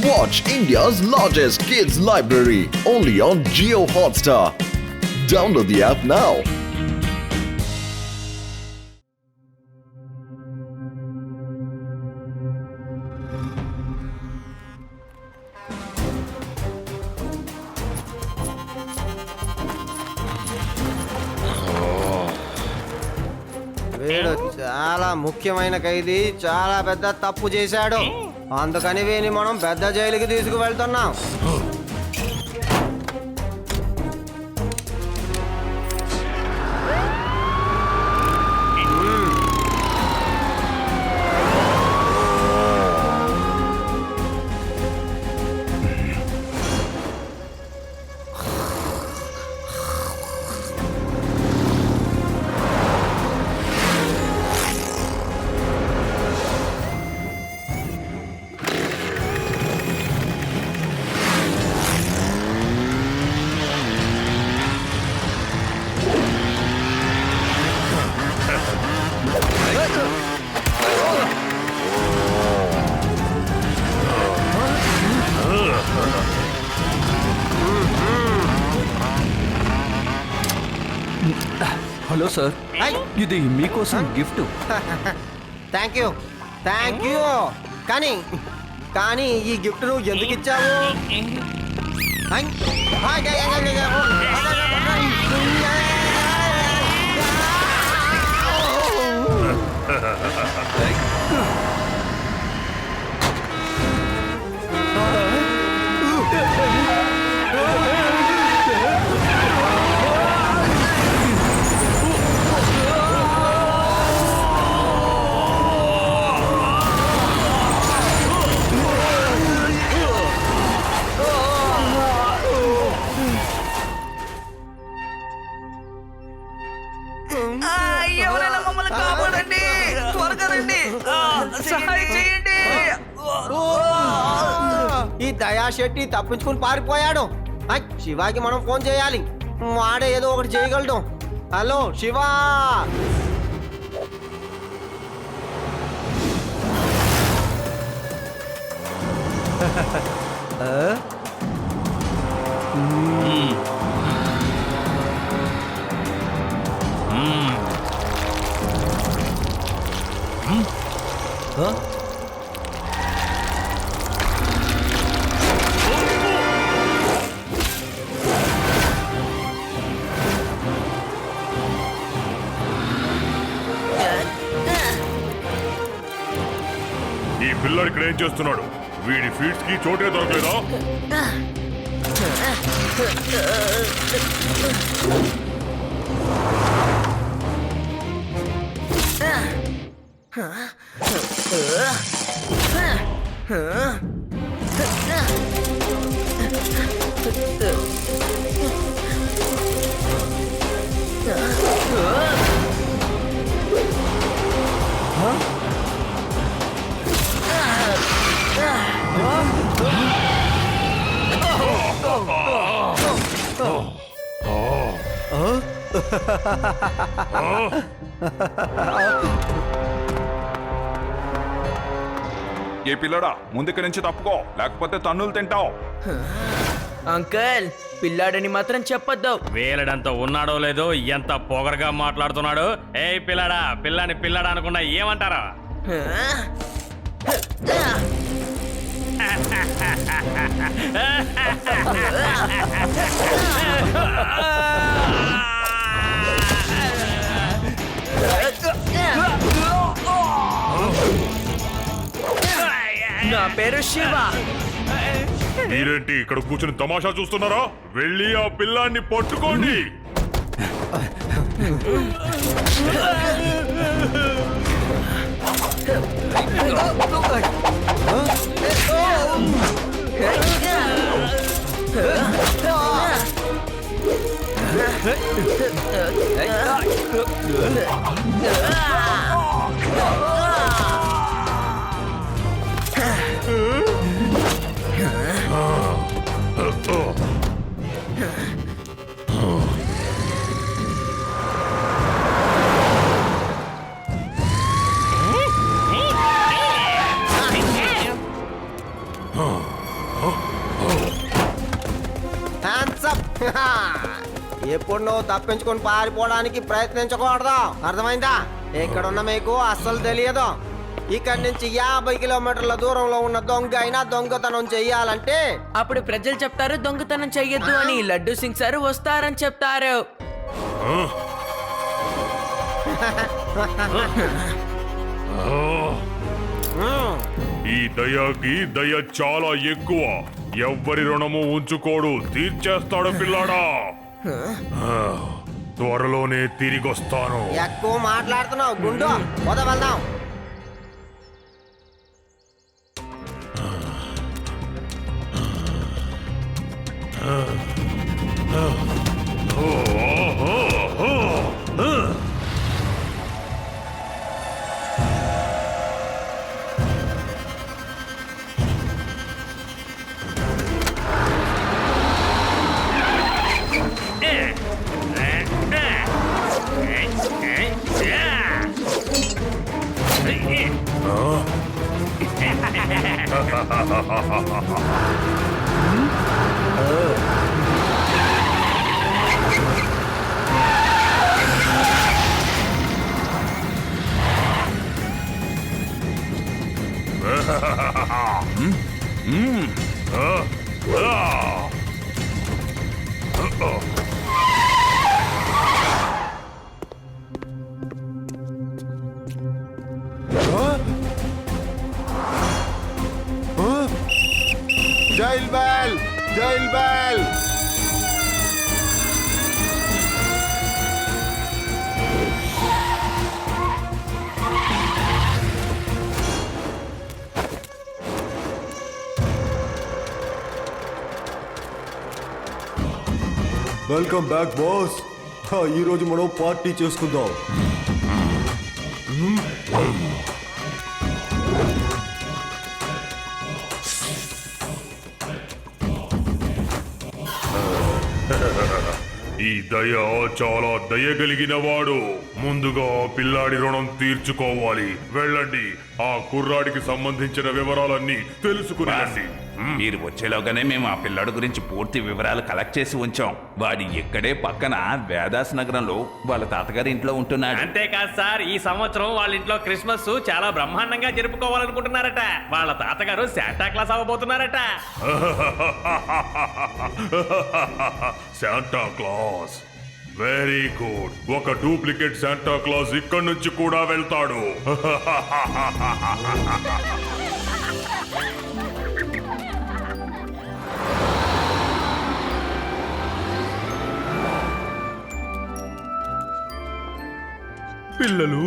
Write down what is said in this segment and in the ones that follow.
Watch India's largest kids library only on Jio Hotstar. Download the app now. వీడు చాలా ముఖ్యమైన ఖైదీ, చాలా పెద్ద తప్పు చేశాడు. అందుకని వీని మనం పెద్ద జైలుకి తీసుకువెళ్తున్నాం. హలో సార్, ఇది మీకోసం gift. Thank you, thank you. కానీ కానీ ఈ గిఫ్ట్ నువ్వు ఎందుకు ఇచ్చావు? ఎవరైనా మమ్మల్ని కాపాడండి, త్వరగా రండి, సహాయం చేయండి. ఈ దయా శెట్టి తప్పించుకుని పారిపోయాడు. శివాకి మనం ఫోన్ చేయాలి, వాడే ఏదో ఒకటి చేయగలడు. హలో శివా. ఈ పిల్లడు ఇక్కడ ఏం చేస్తున్నాడు? వీడి ఫీడ్స్ కి చోటే దొరకలేదా? ఏ పిల్లడా, ముందుకి నుంచి తప్పుకో, లేకపోతే తన్నులు తింటావు. అంకుల్, పిల్లాడని మాత్రం చెప్పొద్దు. వేలడంత ఉన్నాడో లేదో, ఎంత పొగరగా మాట్లాడుతున్నాడు. ఏ పిల్లడా, పిల్లని పిల్లడా అనుకున్నా ఏమంటారా? నా పేరు శివ. మీరేంటి ఇక్కడ కూర్చుని తమాషా చూస్తున్నారా? వెళ్ళి ఆ పిల్లాన్ని పట్టుకోండి. Hands up. ఎప్పుడు నువ్వు తప్పించుకొని పారిపోవడానికి ప్రయత్నించకూడదు, అర్థమైందా? ఇక్కడున్న మీకు అస్సలు తెలియదు. ఇక్కడి నుంచి 50 కిలోమీటర్ల దూరంలో ఉన్న దొంగ అయినా దొంగతనం చెయ్యాలంటే అప్పుడు ప్రజలు చెప్తారు దొంగతనం చెయ్యొద్దు అని. లడ్డు సింగ్ సార్ వస్తారని చెప్తారు. ఈ దయకి దయ చాలా ఎక్కువ. ఎవ్వరి రుణము ఉంచుకోడు, తీర్చేస్తాడు పిల్లాడా. త్వరలోనే తిరిగొస్తాను. ఎక్కువ మాట్లాడుతున్నావు గుండు, వదవల్దాం. Jail bell, jail bell. Welcome back boss. ఈ రోజు మనం పార్టీ చేసుకుందాం. ఈ దయ చాలా దయగలిగిన వాడు. ముందుగా పిల్లాడి రుణం తీర్చుకోవాలి. వెళ్ళండి, ఆ కుర్రాడికి సంబంధించిన వివరాలన్నీ తెలుసుకుని మీరు వచ్చేలోగానే మేము ఆ పిల్లాడు గురించి పూర్తి వివరాలు కలెక్ట్ చేసి ఉంచాం. వాడి ఇక్కడే పక్కన వేదాస్ నగరంలో వాళ్ళ తాతగారి ఇంట్లో ఉంటున్నాడు. అంతేకాదు సార్, ఈ సంవత్సరం వాళ్ళ ఇంట్లో క్రిస్మస్ చాలా బ్రహ్మాండంగా జరుపుకోవాలనుకుంటున్నారట. వాళ్ళ తాతగారు శాంటా క్లాస్ అవ్వబోతున్నారట. Santa Claus, very good. ఒక డూప్లికేట్ శాంటా క్లాస్ ఇక్కడి నుంచి కూడా వెళ్తాడు. పిల్లలు,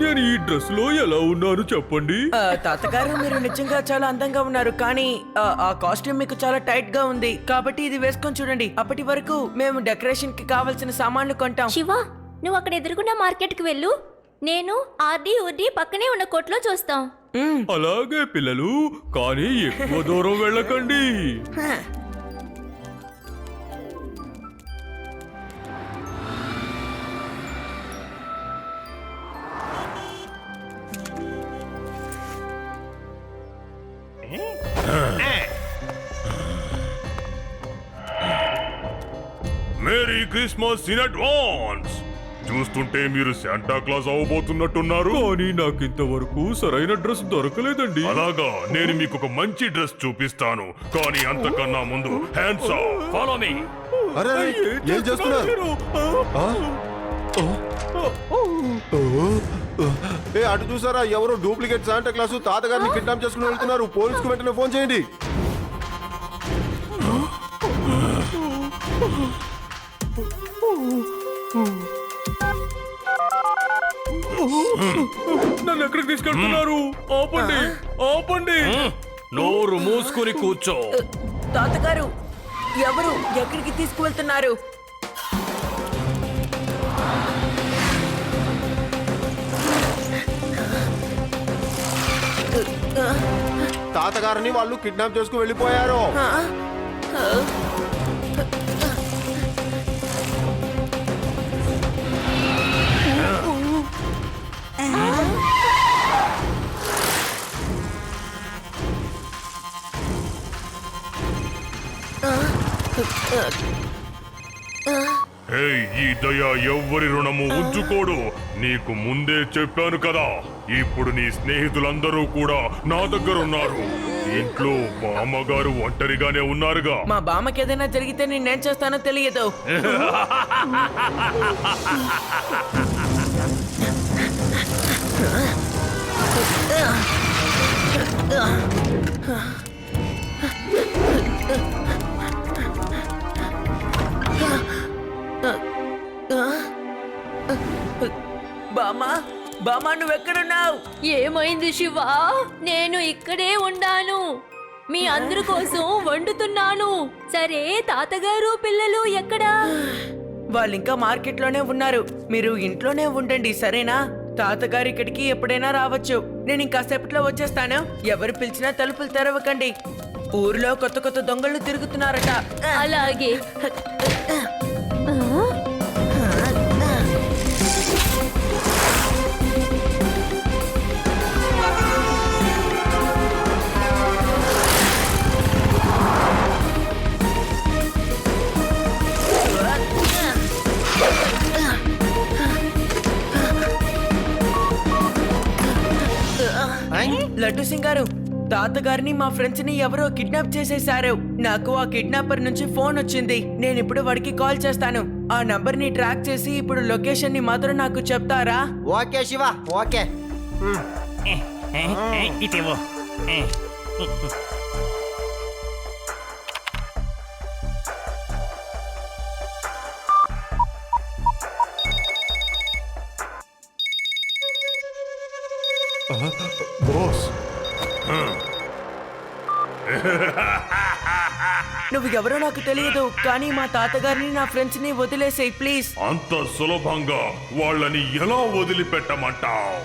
నేను ఈ డ్రెస్ లో ఎలా ఉన్నాను చెప్పండి. తాతగారు మీరు నిజంగా చాలా అందంగా ఉన్నారు, కానీ ఆ కాస్ట్యూమ్ మీకు చాలా టైట్ గా ఉంది. కాబట్టి ఇది వేసుకొని చూడండి. అప్పటి వరకు మేము డెకరేషన్ కి కావాల్సిన సామాన్లు కొంటాం. శివ, నువ్వు అక్కడ ఎదురుగున్న మార్కెట్ కి వెళ్ళు. నేను ఆర్డీ ఉర్డీ పక్కనే ఉన్న కొట్లో చూస్తాం. అలాగే పిల్లలు, కానీ ఎక్కువ దూరం వెళ్ళకండి. Merry Christmas in advance. చూస్తుంటే మీరు శాంటా క్లాస్ అవ్వబోతున్నట్టున్నారు. కానీ నాకు ఇంతవరకు సరైన డ్రెస్ దొరకలేదండి. అలాగా, నేను మీకు ఒక మంచి డ్రెస్ చూపిస్తాను. కానీ అంతకన్నా ముందు హ్యాండ్స్ ఆఫ్, ఫాలో మీ. అరే, ఏం చేస్తున్నారు? అటు చూసారా, ఎవరో డూప్లికేట్ శాంటా క్లాసు తాతగారిని కిడ్నాప్ చేసుకుని వెళ్తున్నారు. పోలీసుకు వెంటనే ఫోన్ చేయండి. నన్ను ఎక్కడికి తీసుకెళ్తున్నారు? ఆపండి, ఆపండి. నోరు మూసుకుని కూర్చో. తాతగారు, ఎవరు ఎక్కడికి తీసుకువెళ్తున్నారు? తాతగారిని వాళ్ళు కిడ్నాప్ చేసుకుని వెళ్ళిపోయారు. ఏయ్, ఈ దయ ఎవ్వరి రుణము ఉంచుకోడు. నీకు ముందే చెప్పాను కదా. ఇప్పుడు నీ స్నేహితులందరూ కూడా నా దగ్గర ఉన్నారు. ఇంట్లో బామ్మగారు ఒంటరిగానే ఉన్నారుగా. మా బామ్మకి ఏదైనా జరిగితే నేనేం చేస్తానో తెలియదు. బామ్మా, బామ్మా నువ్వెక్కడున్నావు? ఏమైంది శివ? నేను ఇక్కడే ఉన్నాను. మీ అందరి కోసం వండుతున్నాను. సరే, తాతగారు పిల్లలు ఎక్కడా? వాళ్ళు ఇంకా మార్కెట్లోనే ఉన్నారు. మీరు ఇంట్లోనే ఉండండి, సరేనా? తాతగారు ఇక్కడికి ఎప్పుడైనా రావచ్చు. నేను ఇంకాసేపట్లో వచ్చేస్తాను. ఎవరు పిలిచినా తలుపులు తెరవకండి. ఊర్లో కొత్త కొత్త దొంగలు తిరుగుతున్నారట. అలాగే. లడ్డు సింగ్ గారు, తాతగారిని మా ఫ్రెండ్స్ ని ఎవరో కిడ్నాప్ చేసేశారు. నాకు ఆ కిడ్నాపర్ నుంచి ఫోన్ వచ్చింది. నేను ఇప్పుడు వాడికి కాల్ చేస్తాను. ఆ నంబర్ ని ట్రాక్ చేసి ఇప్పుడు లొకేషన్ ని మాత్రం నాకు చెప్తారా? Okay Shiva, okay. ఇటేవో. బాస్, నువ్వు ఎవరో నాకు తెలియదు, కానీ మా తాతగారిని నా ఫ్రెండ్స్ ని వదిలేసేయ్ ప్లీజ్. అంత సులభంగా వాళ్ళని ఎలా వదిలిపెట్టమంటావు?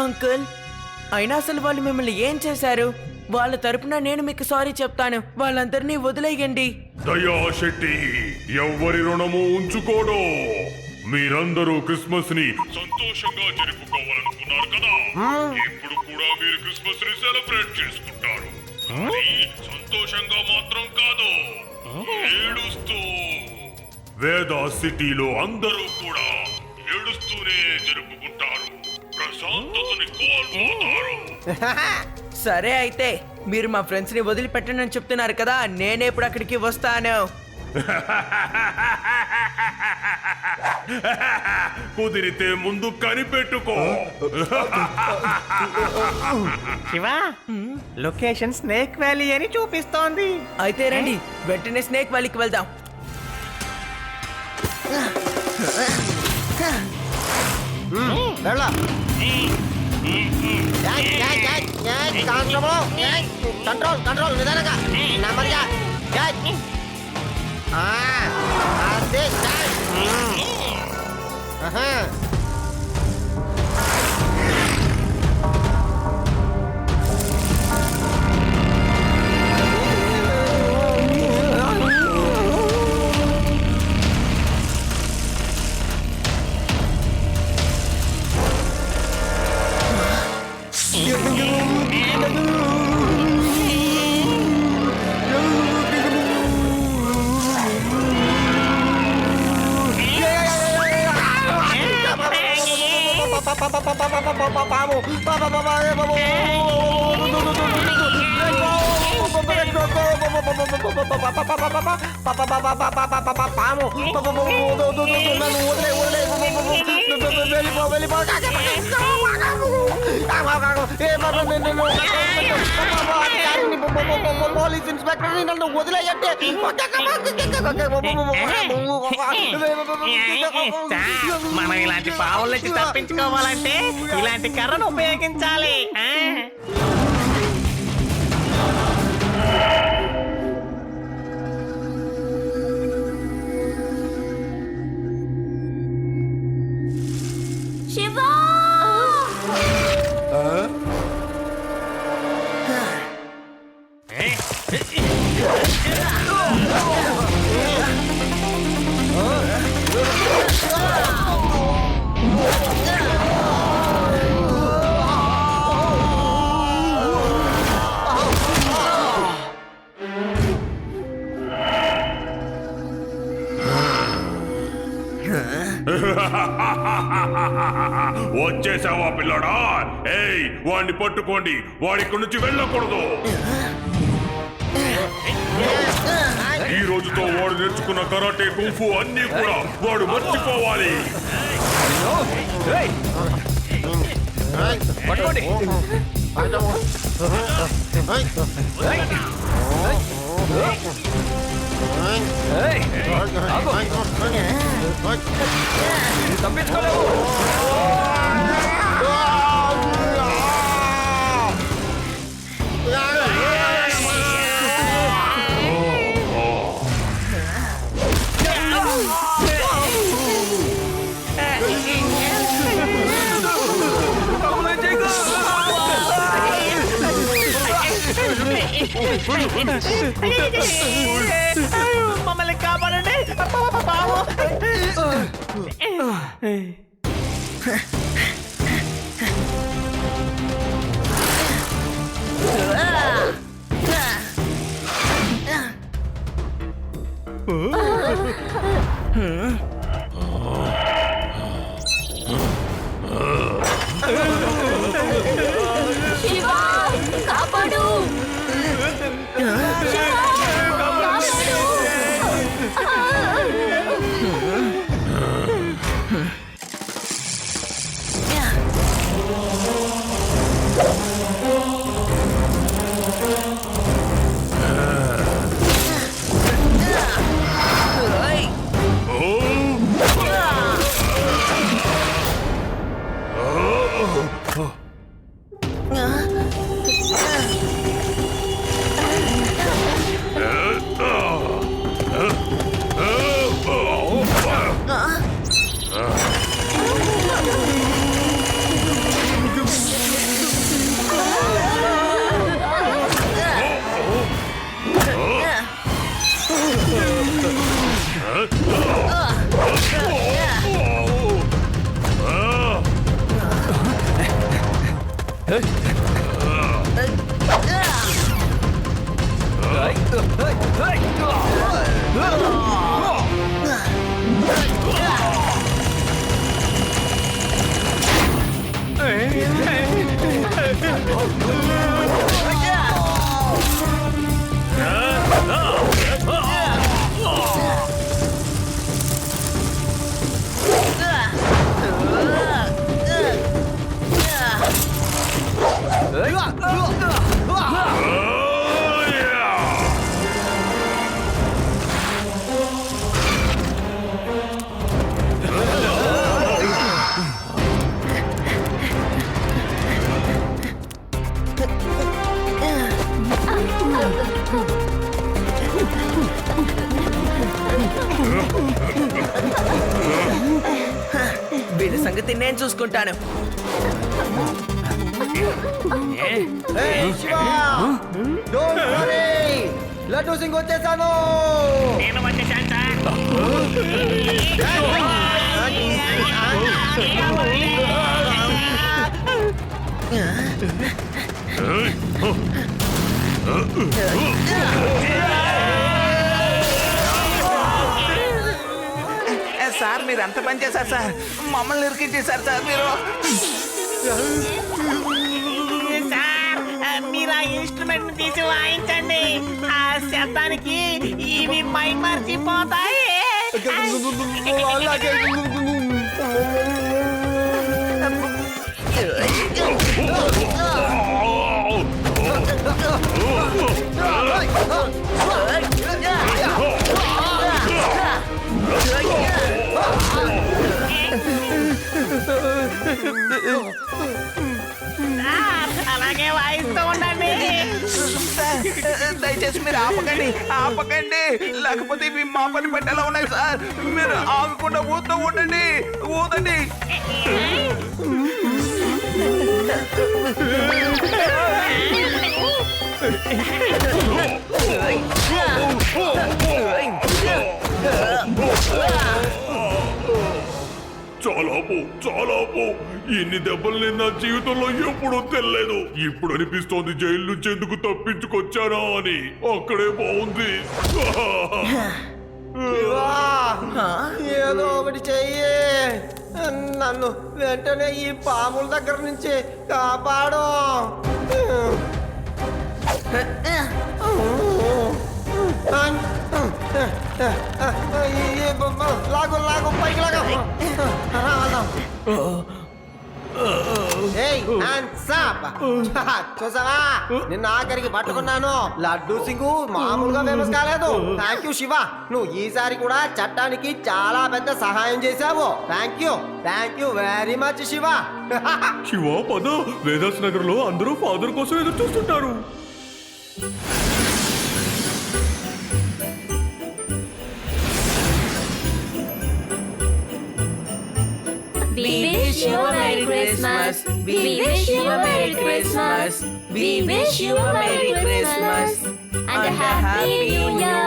అంకుల్, అయినా అసలు వాళ్ళు మిమ్మల్ని ఏం చేశారు? వాళ్ళ తరపున నేను మీకు సారీ చెప్తాను. వాళ్ళందరినీ వదిలేయండి. దయా శెట్టి ఎవ్వరి రుణము ఉంచుకోడు. మీరందరూ క్రిస్మస్ ని సంతోషంగా జరుపుకోవాలనుకున్నారు కదా. ఇప్పుడు కూడా మీరు క్రిస్మస్ ని సెలబ్రేట్ చేసుకుంటారు. కానీ సంతోషంగా మాత్రం కాదు, ఏడుస్తూ. వేదా సిటీలో అందరూ కూడా ఏడుస్తూనే జరుపుకుంటారు. ప్రశాంతతని కోల్పోతారు. సరే అయితే, మీరు మా ఫ్రెండ్స్ ని వదిలిపెట్టండి అని చెప్తున్నారు కదా, నేనే ఇప్పుడు అక్కడికి వస్తాను. కుదిరితే ముందు కనిపెట్టుకో. శివ, లొకేషన్ స్నేక్ వ్యాలీ అని చూపిస్తోంది. అయితే రండి, వెంటనే స్నేక్ వ్యాలీకి వెళ్దాం. వెళ్ళ. కంట్రోల్ కంట్రోల్, నిదానంగా, నెమ్మదిగా. అదే. పోలీస్ ఇన్స్పెక్టర్ నన్ను వదిలేయంటే. మనం ఇలాంటి పావుల నుంచి తప్పించుకోవాలంటే ఇలాంటి కర్రను ఉపయోగించాలి. శివా! వచ్చేసావా పిల్లడా? ఏయ్, వాడిని పట్టుకోండి. వాడి ఇక్కడి నుంచి వెళ్ళకూడదు. ఈ రోజుతో వాడు నేర్చుకున్న కరాటే కుంఫు అన్ని కూడా వాడు మర్చిపోవాలి. పట్టుకోండి. ఏయ్, ఆగు. తప్పించుకోలేవు. మమ్మల్ని కాపాడండి. శివా, కాపాడు. శివా, కాపాడు. వీడి సంగతి నేను చూసుకుంటాను. లడ్డూ సింగ్ వచ్చేసాను. నేను వచ్చేసాను సార్. సార్ మీరు ఎంత పని చేశారు సార్? మమ్మల్ని ఇరికించేశారు సార్ మీరు. సార్, మీరు ఆ ఇన్స్ట్రుమెంట్ తీసి వాయించండి. ఆ శబ్దానికి ఇవి మై మర్చిపోతాయి. అలాగే. అలాగే వాయిస్తూ ఉండండి. దయచేసి మీరు ఆపకండి, లేకపోతే ఇవి మా పని పెట్టేలా ఉన్నాయి సార్. మీరు ఆగకుండా ఊతూ ఉండండి, ఊదండి. చాలా పో. ఇన్ని దెబ్బలు నేను నా జీవితంలో ఎప్పుడూ తెలియలేదు. ఇప్పుడు అనిపిస్తోంది జైలు నుంచి ఎందుకు తప్పించుకొచ్చానా అని. అక్కడే బాగుంది. ఏదో ఒకటి చెయ్యి. నన్ను వెంటనే ఈ పాముల దగ్గర నుంచి కాపాడు. లాగు లాగు పైకి లాగా. చూసావా నిన్న ఆఖరికి పట్టుకున్నాను. లడ్డూ సింగు మామూలుగా ఫేమస్ కాలేదు. థ్యాంక్ యూ శివ, నువ్వు ఈసారి కూడా చట్టానికి చాలా పెద్ద సహాయం చేశావు. Thank you very much Shiva. Shiva పద, వేదాస్ నగర్ లో అందరూ ఫాదర్ కోసం ఎదురు చూస్తుంటారు. We wish you a Merry Christmas. We wish you a Merry Christmas. We wish you a Merry Christmas and a Happy New Year.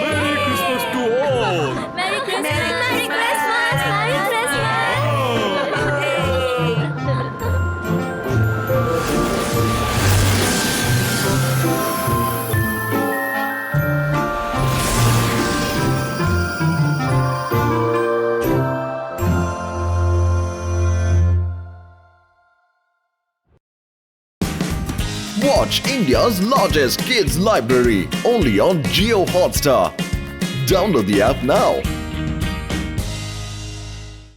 Merry Christmas to all. Merry Christmas. Merry Christmas. Merry Christmas. Watch India's largest kids library only on Geo Hotstar. Download the app now.